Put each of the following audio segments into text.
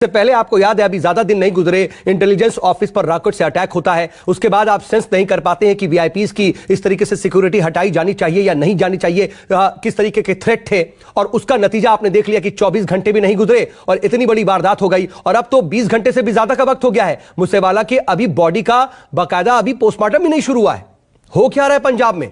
से पहले आपको याद है, अभी ज्यादा दिन नहीं गुजरे, इंटेलिजेंस ऑफिस पर रॉकेट से अटैक होता है। उसके बाद आप सेंस नहीं कर पाते हैं कि वीआईपीज की इस तरीके से सिक्योरिटी हटाई जानी चाहिए या नहीं जानी चाहिए, किस तरीके के थ्रेट थे। और उसका नतीजा आपने देख लिया कि 24 घंटे भी नहीं गुजरे और इतनी बड़ी वारदात हो गई। और अब तो 20 घंटे से भी ज्यादा का वक्त हो गया है मूसेवाला के अभी बॉडी का बाकायदा अभी पोस्टमार्टम भी नहीं शुरू हुआ है। हो क्या रहा है पंजाब में?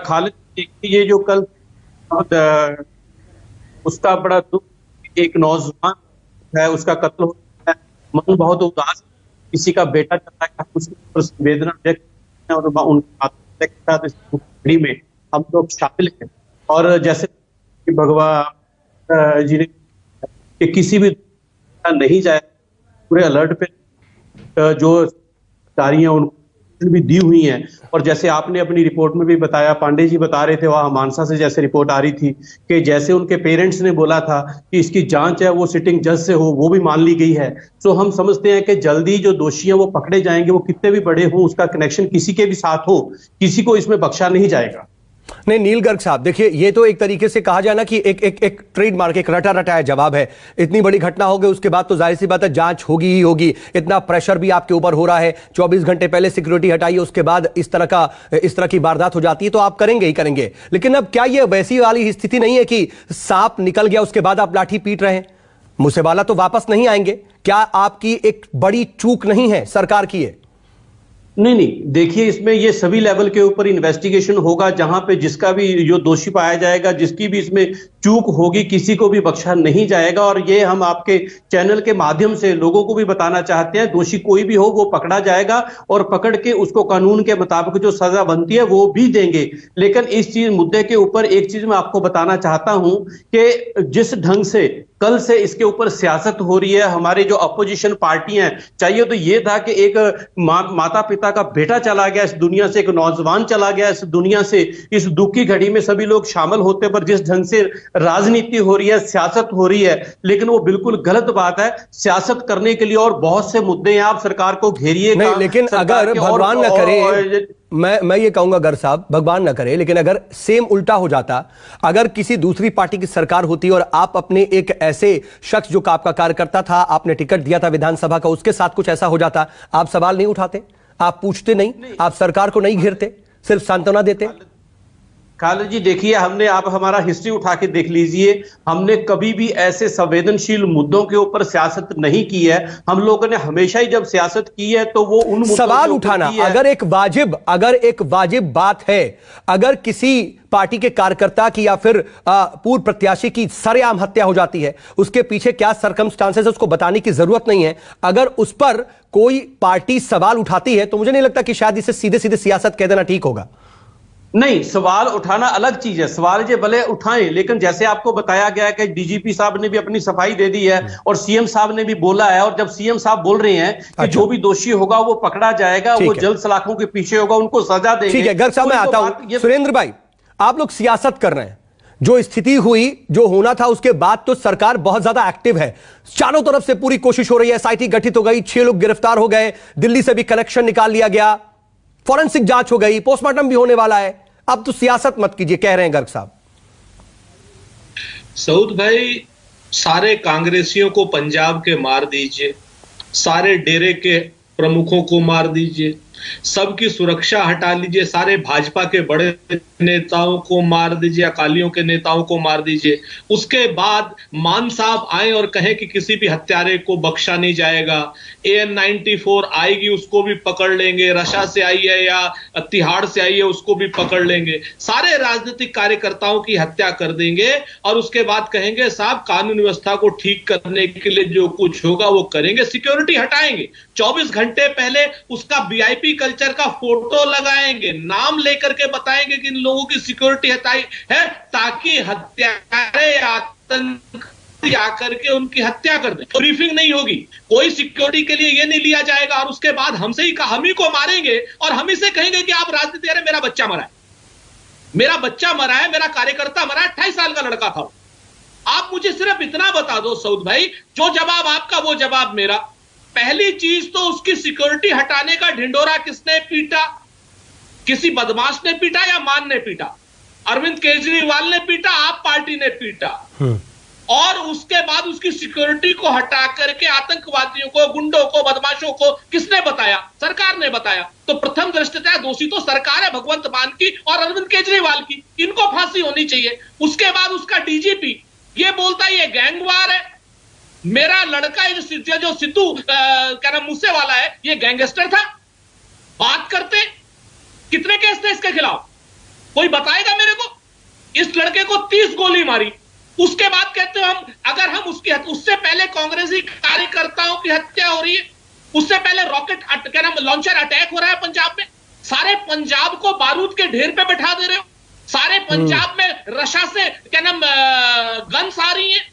खालिद, ये जो कल उसका बड़ा दुख, एक नौजवान है उसका कत्ल हो गया है, मन बहुत उदास, किसी का बेटा चला गया, उसके ऊपर संवेदना व्यक्त है और उनके साथ इस घड़ी में हम लोग शामिल हैं। और जैसे भगवान जी ने कि किसी भी नहीं जाए, पूरे अलर्ट पे जो जारियां उनको भी दी हुई हैं। और जैसे आपने अपनी रिपोर्ट में भी बताया, पांडे जी बता रहे थे वहां मानसा से जैसे रिपोर्ट आ रही थी कि जैसे उनके पेरेंट्स ने बोला था कि इसकी जांच है वो सिटिंग जज से हो, वो भी मान ली गई है। तो हम समझते हैं कि जल्दी जो दोषी हैं वो पकड़े जाएंगे, वो कितने भी बड़े हों, उसका कनेक्शन किसी के भी साथ हो, किसी को इसमें बख्शा नहीं जाएगा। नहीं नील गर्ग साहब, देखिए ये तो एक तरीके से कहा जाए ना कि एक ट्रेडमार्क, एक रटा रटाया जवाब है। इतनी बड़ी घटना हो गई, उसके बाद तो जाहिर सी बात है जांच होगी ही होगी। इतना प्रेशर भी आपके ऊपर हो रहा है, 24 घंटे पहले सिक्योरिटी हटाई, उसके बाद इस तरह की वारदात हो जाती है तो आप करेंगे ही करेंगे। लेकिन अब क्या ये वैसी वाली स्थिति नहीं है कि सांप निकल गया उसके बाद आप लाठी पीट रहे हैं? मूसेवाला तो वापस नहीं आएंगे, क्या आपकी एक बड़ी चूक नहीं है सरकार की? नहीं, देखिए इसमें ये सभी लेवल के ऊपर इन्वेस्टिगेशन होगा, जहां पे जिसका भी जो दोषी पाया जाएगा, जिसकी भी इसमें चूक होगी, किसी को भी बख्शा नहीं जाएगा। और ये हम आपके चैनल के माध्यम से लोगों को भी बताना चाहते हैं, दोषी कोई भी हो वो पकड़ा जाएगा और पकड़ के उसको कानून के मुताबिक जो सजा बनती है वो भी देंगे। लेकिन इस चीज मुद्दे के ऊपर एक चीज मैं आपको बताना चाहता हूं कि जिस ढंग से कल से इसके ऊपर सियासत हो रही है, हमारे जो अपोजिशन पार्टियां, चाहिए तो ये था कि एक माता पिता का बेटा चला गया इस दुनिया से, एक नौजवान चला गया इस दुनिया से, इस दुख की घड़ी में सभी लोग शामिल होते, पर जिस ढंग से राजनीति हो रही है, सियासत हो रही है, लेकिन वो बिल्कुल गलत बात है। सियासत करने के लिए और बहुत से मुद्दे हैं, आप सरकार को घेरिए नहीं, लेकिन अगर भगवान न करे, मैं ये कहूंगा गर साहब, भगवान न करे, लेकिन अगर सेम उल्टा हो जाता, अगर किसी दूसरी पार्टी की सरकार होती और आप अपने एक ऐसे शख्स जो आपका कार्यकर्ता था, आपने टिकट दिया था विधानसभा का, उसके साथ कुछ ऐसा हो जाता, आप सवाल नहीं उठाते, आप पूछते नहीं, आप सरकार को नहीं घेरते, सिर्फ सांत्वना देते? खालिद जी देखिए, आप हमारा हिस्ट्री उठा के देख लीजिए, हमने कभी भी ऐसे संवेदनशील मुद्दों के ऊपर सियासत नहीं की है। हम लोगों ने हमेशा ही जब सियासत की है तो वो उन सवाल उठाना, अगर एक वाजिब बात है, अगर किसी पार्टी के कार्यकर्ता की या फिर पूर्व प्रत्याशी की सरेआम हत्या हो जाती है, उसके पीछे क्या सर्कमस्टांसेस है उसको बताने की जरूरत नहीं है। अगर उस पर कोई पार्टी सवाल उठाती है तो मुझे नहीं लगता कि शायद इसे सीधे सीधे सियासत कह देना ठीक होगा। नहीं, सवाल उठाना अलग चीज है, सवाल ये भले उठाएं, लेकिन जैसे आपको बताया गया है कि डीजीपी साहब ने भी अपनी सफाई दे दी है और सीएम साहब ने भी बोला है। और जब सीएम साहब बोल रहे हैं कि जो भी दोषी होगा वो पकड़ा जाएगा, वो जल्द सलाखों के पीछे होगा, उनको सजा देंगे। ठीक है, गर्ग साहब मैं आता हूं। सुरेंद्र भाई, आप लोग सियासत कर रहे हैं, जो स्थिति हुई, जो होना था, उसके बाद तो सरकार बहुत ज्यादा एक्टिव है, चारों तरफ से पूरी कोशिश हो रही है, एसआईटी गठित हो गई, 6 लोग गिरफ्तार हो गए, दिल्ली से भी कनेक्शन निकाल लिया गया, फॉरेंसिक जांच हो गई, पोस्टमार्टम भी होने वाला है। अब तो सियासत मत कीजिए, कह रहे हैं गर्ग साहब। सऊद भाई, सारे कांग्रेसियों को पंजाब के मार दीजिए, सारे डेरे के प्रमुखों को मार दीजिए, सबकी सुरक्षा हटा लीजिए, सारे भाजपा के बड़े नेताओं को मार दीजिए, अकालियों के नेताओं को मार दीजिए। उसके बाद मान साहब आए और कहें कि किसी भी हत्यारे को बख्शा नहीं जाएगा, AN-94 आएगी उसको भी पकड़ लेंगे, रशा से आई है या तिहाड़ से आई है उसको भी पकड़ लेंगे, सारे राजनीतिक कार्यकर्ताओं की हत्या कर देंगे और उसके बाद कहेंगे साहब कानून व्यवस्था को ठीक करने के लिए जो कुछ होगा वो करेंगे, सिक्योरिटी हटाएंगे। 24 घंटे पहले उसका VIP कल्चर का फोटो लगाएंगे, नाम लेकर के बताएंगे कि इन लोगों की सिक्योरिटी हटाई है ताकि हत्यारे आतंक आकर के उनकी हत्या कर दें। ब्रीफिंग नहीं होगी, कोई सिक्योरिटी के लिए ये नहीं लिया जाएगा और उसके बाद हम ही को मारेंगे और हम ही से कहेंगे कि आप राजनीति, अरे मेरा बच्चा मरा है, मेरा बच्चा मरा है, मेरा कार्यकर्ता मरा है, 28 साल का लड़का था। आप मुझे सिर्फ इतना बता दो सऊद भाई, जो जवाब आपका वो जवाब मेरा। पहली चीज तो उसकी सिक्योरिटी हटाने का ढिंडोरा किसने पीटा? किसी बदमाश ने पीटा या मान ने पीटा? अरविंद केजरीवाल ने पीटा, आप पार्टी ने पीटा। और उसके बाद उसकी सिक्योरिटी को हटा करके आतंकवादियों को, गुंडों को, बदमाशों को किसने बताया? सरकार ने बताया। तो प्रथम दृष्टया दोषी तो सरकार है, भगवंत मान की और अरविंद केजरीवाल की। इनको फांसी होनी चाहिए। उसके बाद उसका डीजीपी ये बोलता है ये गैंगवार है, मेरा लड़का जो सिद्धू क्या नाम मूसेवाला है ये गैंगस्टर था। बात करते कितने केस थे इसके खिलाफ, कोई बताएगा मेरे को? इस लड़के को 30 गोली मारी। उसके बाद कहते हो हम उससे पहले कांग्रेसी कार्यकर्ताओं की हत्या हो रही है, उससे पहले रॉकेट क्या नाम लॉन्चर अटैक हो रहा है पंजाब में। सारे पंजाब को बारूद के ढेर पे बैठा दे रहे हो। सारे पंजाब में रशा से क्या नाम गन्स आ रही हैं।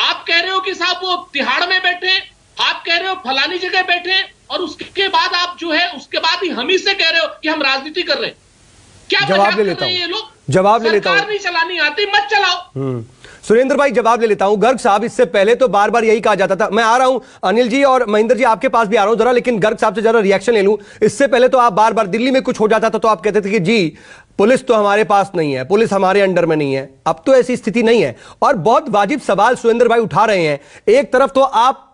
आप कह रहे हो कि साहब वो तिहाड़ में बैठे हैं, आप कह रहे हो फलानी जगह बैठे हैं, और उसके बाद आप जो है उसके बाद ही हम ही से कह रहे हो कि हम राजनीति कर रहे हैं। क्या जवाब ले लेता हूं, ये लोग जवाब ले लेता हूं। सरकार नहीं चलानी आती, मत चलाओ। सुरेंद्र भाई जवाब ले लेता हूं। गर्ग साहब, इससे पहले तो बार बार यही कहा जाता था, मैं आ रहा हूं अनिल जी और महेंद्र जी आपके पास भी आ रहा हूं जरा, लेकिन गर्ग साहब से जरा रिएक्शन ले लूं। इससे पहले तो आप बार बार दिल्ली में कुछ हो जाता था तो आप कहते थे कि जी पुलिस तो हमारे पास नहीं है, पुलिस हमारे अंडर में नहीं है। अब तो ऐसी स्थिति नहीं है। और बहुत वाजिब सवाल सुरेंद्र भाई उठा रहे हैं। एक तरफ तो आप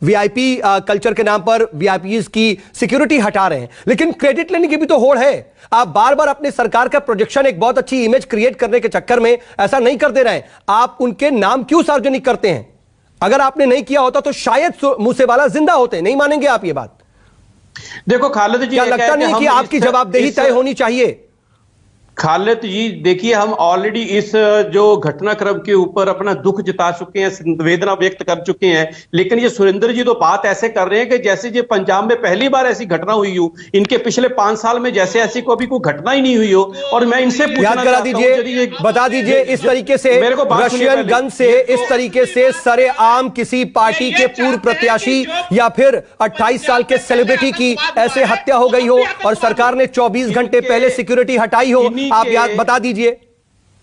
वीआईपी कल्चर के नाम पर वीआईपीज की सिक्योरिटी हटा रहे हैं, लेकिन क्रेडिट लेने की भी तो होड़ है। आप बार बार अपने सरकार का प्रोजेक्शन, एक बहुत अच्छी इमेज क्रिएट करने के चक्कर में ऐसा नहीं कर दे रहे हैं। आप उनके नाम क्यों सार्वजनिक करते हैं? अगर आपने नहीं किया होता तो शायद मूसेवाला जिंदा होते। नहीं मानेंगे आप ये बात? देखो खालिद जी, क्या लगता नहीं कि आपकी जवाबदेही तय होनी चाहिए? खालिद जी देखिए, हम ऑलरेडी इस जो घटनाक्रम के ऊपर अपना दुख जता चुके हैं, संवेदना व्यक्त कर चुके हैं। लेकिन ये सुरेंद्र जी तो बात ऐसे कर रहे हैं कि जैसे ये पंजाब में पहली बार ऐसी घटना हुई हो, इनके पिछले 5 साल में जैसे ऐसी कभी कोई घटना ही नहीं हुई हो। और मैं इनसे याद करा दीजिए, बता दीजिए, इस तरीके से रशियन गन से, इस तरीके से सरेआम किसी पार्टी के पूर्व प्रत्याशी या फिर 28 साल के सेलिब्रिटी की ऐसे हत्या हो गई हो और सरकार ने 24 घंटे पहले सिक्योरिटी हटाई हो, आप याद बता दीजिए।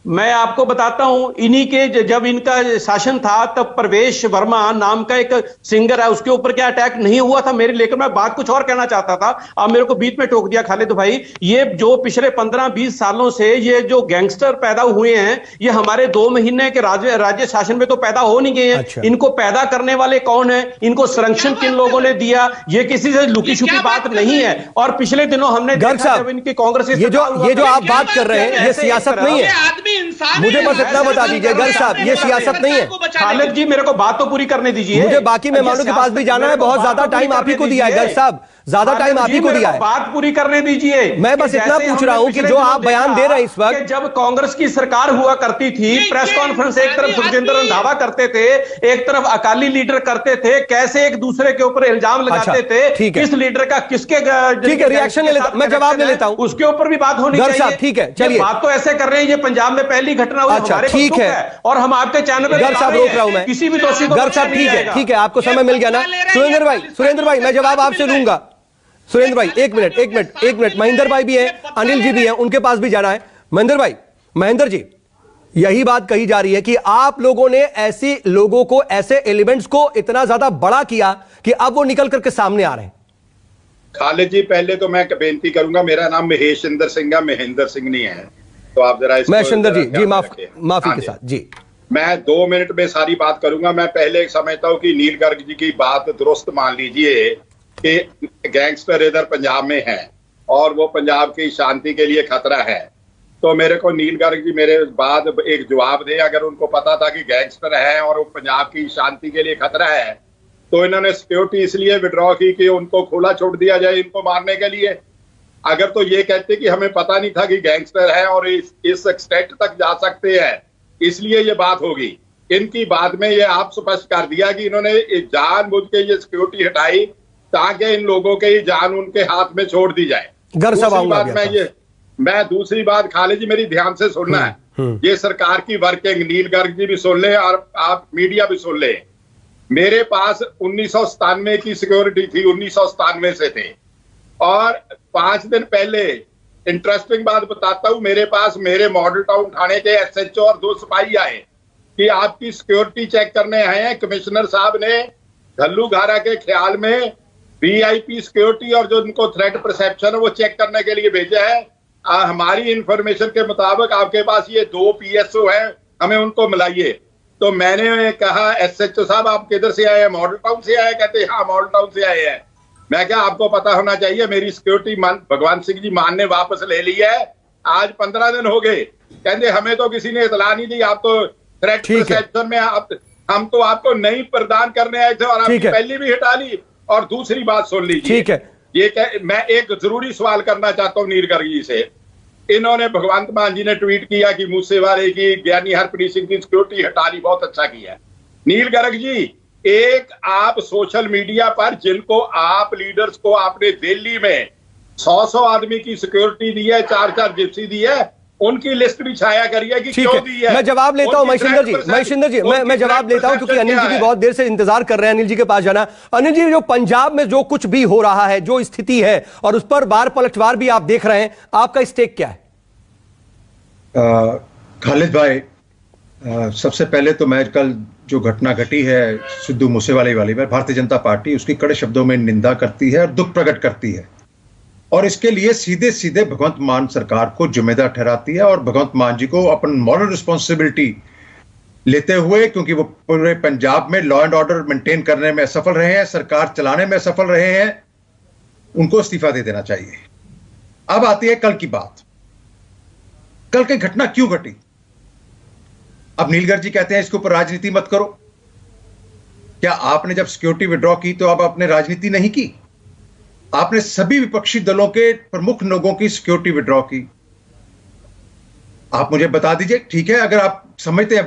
मैं आपको बताता हूं, इन्हीं के जब इनका शासन था तब प्रवेश वर्मा नाम का एक सिंगर है, उसके ऊपर क्या अटैक नहीं हुआ था मेरे? लेकर मैं बात कुछ और कहना चाहता था, आप मेरे को बीच में टोक दिया खालिद भाई। ये जो पिछले 15-20 सालों से ये जो गैंगस्टर पैदा हुए हैं, ये हमारे 2 महीने के राज्य शासन में तो पैदा हो नहीं गए हैं। अच्छा। इनको पैदा करने वाले कौन है? इनको संरक्षण किन लोगों ने दिया? ये किसी से लुकी छुपी बात नहीं है। और पिछले दिनों हमने देखा जब इनकी कांग्रेस, ये जो आप बात कर रहे हैं ये सियासत नहीं है। मुझे बस इतना बता दीजिए गर्ग साहब, ये सियासत नहीं है। खालिद जी मेरे को बात तो पूरी करने दीजिए। मुझे बाकी मेहमानों के पास भी जाना है, बहुत ज्यादा टाइम आप ही को दिया है गर्ग साहब, ज्यादा टाइम आप ही को दिया है। बात पूरी करने दीजिए। मैं बस इतना पूछ रहा हूं कि जो आप बयान दे रहे हैं इस वक्त, जब कांग्रेस की सरकार हुआ करती थी, प्रेस कॉन्फ्रेंस एक तरफ सुखजिंदर रंधावा करते थे, एक तरफ अकाली लीडर करते थे, कैसे एक दूसरे के ऊपर इल्जाम लगाते थे, किस लीडर का किसके, ठीक है रिएक्शन ले लेता, मैं जवाब ले लेता हूं, उसके ऊपर भी बात होनी चाहिए। ठीक है चलिए, बात तो ऐसे कर रहे हैं ये पंजाब में पहली घटना हुई, अच्छा ठीक है, और हम आपके चैनल पर गर्ग साहब रोक रहा हूं मैं, किसी भी दोषी को। गर्ग साहब ठीक है आपको समय मिल गया ना। सुरेंद्र भाई मैं जवाब आपसे लूंगा। सुरेंद्र भाई एक मिनट, महेंद्र भाई भी है, अनिल जी भी हैं, उनके पास भी जाना है। महेंद्र जी यही बात कही जा रही है कि आप लोगों ने ऐसे लोगों को, ऐसे एलिमेंट्स को इतना ज्यादा बड़ा किया कि अब वो निकल करके सामने आ रहे हैं। खालिद जी पहले तो मैं बेनती करूंगा, मेरा नाम महेशिंदर सिंह है, महेंद्र सिंह नहीं है, तो आप जरा महेशिंदर जी माफी के साथ जी। मैं 2 मिनट में सारी बात करूंगा। मैं पहले समझता हूं कि नील गर्ग जी की बात दुरुस्त मान लीजिए कि गैंगस्टर इधर पंजाब में है और वो पंजाब की शांति के लिए खतरा है। तो मेरे को नील गर्ग जी मेरे बाद एक जवाब दे, अगर उनको पता था कि गैंगस्टर है और वो पंजाब की शांति के लिए खतरा है तो इन्होंने सिक्योरिटी इसलिए विड्रॉ की कि उनको खुला छोड़ दिया जाए इनको मारने के लिए। अगर तो ये कहते कि हमें पता नहीं था कि गैंगस्टर है और इस एक्सटेंट तक जा सकते हैं, इसलिए ये बात होगी। इनकी बात में ये आप स्पष्ट कर दिया कि इन्होंने जानबूझ के ये सिक्योरिटी हटाई ताकि इन लोगों के जान उनके हाथ में छोड़ दी जाए। दूसरी बात खालिद जी मेरी ध्यान से सुनना है, ये सरकार की वर्किंग नील गर्ग जी भी सुन ले और आप मीडिया भी सुन ले। मेरे पास 1997 की सिक्योरिटी थी, 1997 से थे, और 5 दिन पहले इंटरेस्टिंग बात बताता हूं, मेरे पास मेरे मॉडल टाउन थाने के SHO और 2 सिपाही आए कि आपकी सिक्योरिटी चेक करने आए हैं। कमिश्नर साहब ने घल्लूघारा के ख्याल में VIP सिक्योरिटी और जो उनको थ्रेट परसेप्शन है वो चेक करने के लिए भेजा है। हमारी इंफॉर्मेशन के मुताबिक आपके पास ये 2 PSO हैं, हमें उनको मिलाइए। तो मैंने कहा एसएचओ साहब आप किधर से आए हैं? मॉडल टाउन से आए? कहते हाँ मॉडल टाउन से आए हैं। मैं क्या आपको पता होना चाहिए मेरी सिक्योरिटी भगवान सिंह जी मान ने वापस ले ली है, आज 15 दिन हो गए। कहते हमें तो किसी ने इतला नहीं दी, आप तो थ्रेट परसेप्शन में हम तो आपको नहीं प्रदान करने आए थे और आपकी पहली भी हटा ली। और दूसरी बात सुन लीजिए, ठीक है, ये मैं एक जरूरी सवाल करना चाहता हूँ नील गर्ग जी से। इन्होंने भगवंत मान जी ने ट्वीट किया कि मूसेवाले की, ज्ञानी हरप्रीत सिंह की सिक्योरिटी हटा ली, बहुत अच्छा किया। नील गर्ग जी, एक आप सोशल मीडिया पर जिनको आप लीडर्स को आपने दिल्ली में 100 आदमी की सिक्योरिटी दी है, 4 जिप्सी दी है, उनकी लिस्ट भी छाया करिए कि क्यों दी है। मैं जवाब लेता हूं महेशिंदर जी, मैं जवाब लेता हूं क्योंकि अनिल जी भी बहुत देर से इंतजार कर रहे हैं अनिल जी के पास जाना। अनिल जी, जो पंजाब में जो कुछ भी हो रहा है, जो स्थिति है और उस पर बार पलटवार भी आप देख रहे हैं, आपका स्टेक क्या है? खालिद भाई, सबसे पहले तो मैं कल जो घटना घटी है सिद्धू मूसेवाले वाली में, भारतीय जनता पार्टी उसकी कड़े शब्दों में निंदा करती है और दुख प्रकट करती है और इसके लिए सीधे सीधे भगवंत मान सरकार को जिम्मेदार ठहराती है और भगवंत मान जी को अपन मॉरल रिस्पॉन्सिबिलिटी लेते हुए, क्योंकि वो पूरे पंजाब में लॉ एंड ऑर्डर मेंटेन करने में सफल रहे हैं, सरकार चलाने में सफल रहे हैं, उनको इस्तीफा दे देना चाहिए। अब आती है कल की बात। कल की घटना क्यों घटी? अब नील गर्ग जी कहते हैं इसके ऊपर राजनीति मत करो। क्या आपने जब सिक्योरिटी विड्रॉ की तो अब आपने राजनीति नहीं की? आपने सभी विपक्षी दलों के प्रमुख लोगों की सिक्योरिटी विड्रॉ की। आप मुझे बता दीजिए, ठीक है, अगर आप समझते हैं,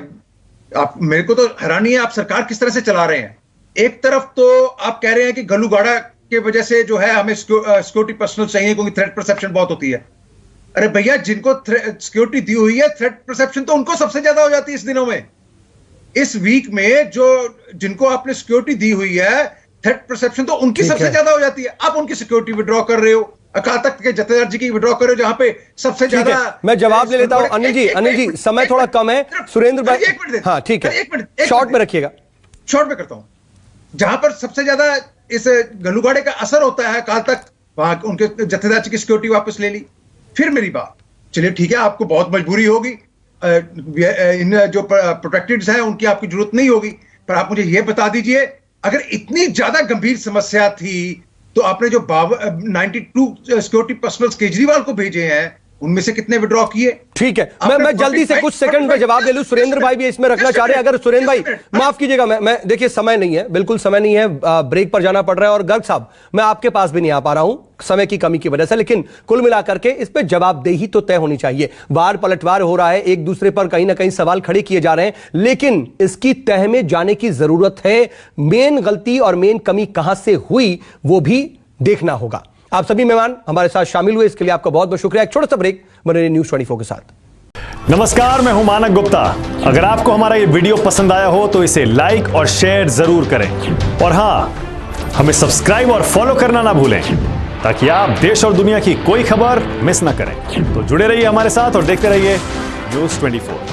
आप, मेरे को तो हैरानी है आप सरकार किस तरह से चला रहे हैं। एक तरफ तो आप कह रहे हैं कि गलूगाड़ा के वजह से जो है हमें सिक्योरिटी पर्सनल चाहिए क्योंकि थ्रेट परसेप्शन बहुत होती है। अरे भैया, जिनको सिक्योरिटी दी हुई है, थ्रेट परसेप्शन तो उनको सबसे ज्यादा हो जाती है इस दिनों में। इस वीक में जो जिनको आपने सिक्योरिटी दी हुई है, थ्रेट परसेप्शन तो उनकी सबसे ज्यादा हो जाती है। आप उनकी सिक्योरिटी विड्रॉ कर रहे हो, अकाल तख्त के जत्थेदार जी की विड्रॉ कर रहे हो जहां पे सबसे ज्यादा। मैं जवाब ले लेता हूं अनिल जी, समय थोड़ा कम है। सुरेंद्र भाई, एक मिनट, हाँ ठीक है, एक मिनट शॉर्ट में रखिएगा। शॉर्ट में करता हूं। जहां पर सबसे ज्यादा इस गलूगाड़े का असर होता है, अकाल तख्त, वहां उनके जत्थेदार जी की सिक्योरिटी वापस ले ली। फिर मेरी बात, चलिए ठीक है, आपको बहुत मजबूरी होगी, इन जो प्रोटेक्टेड्स हैं उनकी आपकी जरूरत नहीं होगी, पर आप मुझे यह बता दीजिए, अगर इतनी ज्यादा गंभीर समस्या थी तो आपने जो 92 सिक्योरिटी पर्सनल्स केजरीवाल को भेजे हैं उनमें से कितने विड्रॉ किए? ठीक है, मैं जल्दी से कुछ सेकंड में जवाब दे लूं। सुरेंद्र भाई भी इसमें रखना चाह रहे हैं। अगर सुरेंद्र भाई माफ कीजिएगा, मैं देखिए समय नहीं है, बिल्कुल समय नहीं है, ब्रेक पर जाना पड़ रहा है। और गर्ग साहब, मैं आपके पास भी नहीं आ पा रहा हूं समय की कमी की वजह से, लेकिन कुल मिलाकर के इस पे जवाबदेही तो तय होनी चाहिए। बार पलटवार हो रहा है, एक दूसरे पर कहीं ना कहीं सवाल खड़े किए जा रहे हैं, लेकिन इसकी तह में जाने की जरूरत है। मेन गलती और मेन कमी कहां से हुई वो भी देखना होगा। आप सभी मेहमान हमारे साथ शामिल हुए, इसके लिए आपका बहुत बहुत शुक्रिया। एक छोटा सा ब्रेक, बने रहिए न्यूज़ 24 के साथ। नमस्कार, मैं हूं मानक गुप्ता। अगर आपको हमारा ये वीडियो पसंद आया हो तो इसे लाइक और शेयर जरूर करें और हां, हमें सब्सक्राइब और फॉलो करना ना भूलें ताकि आप देश और दुनिया की कोई खबर मिस ना करें। तो जुड़े रहिए हमारे साथ और देखते रहिए न्यूज़ 24।